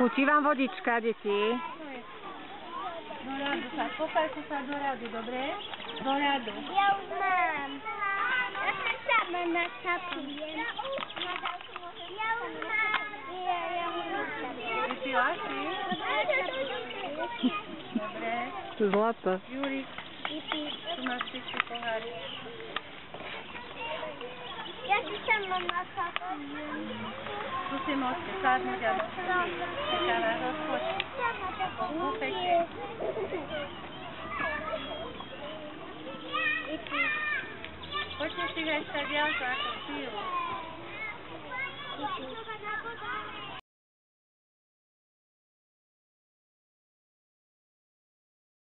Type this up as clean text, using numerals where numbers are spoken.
Chutí vám vodička, deti? Do radu sa, popájte sa do radu, dobre? Do radu. Ja už mám. Ja sa sama nakapujem. Ja už mám. Ja už mám. Vypila si? Dobre. Zlato. Juri, tu máš ešte pohár. Ja si sama nakapujem. Tu si môžete sadnúť a môžete čaká vás odpočiť. Kúpejte. Poďte si aj tak viac ako chvíľu.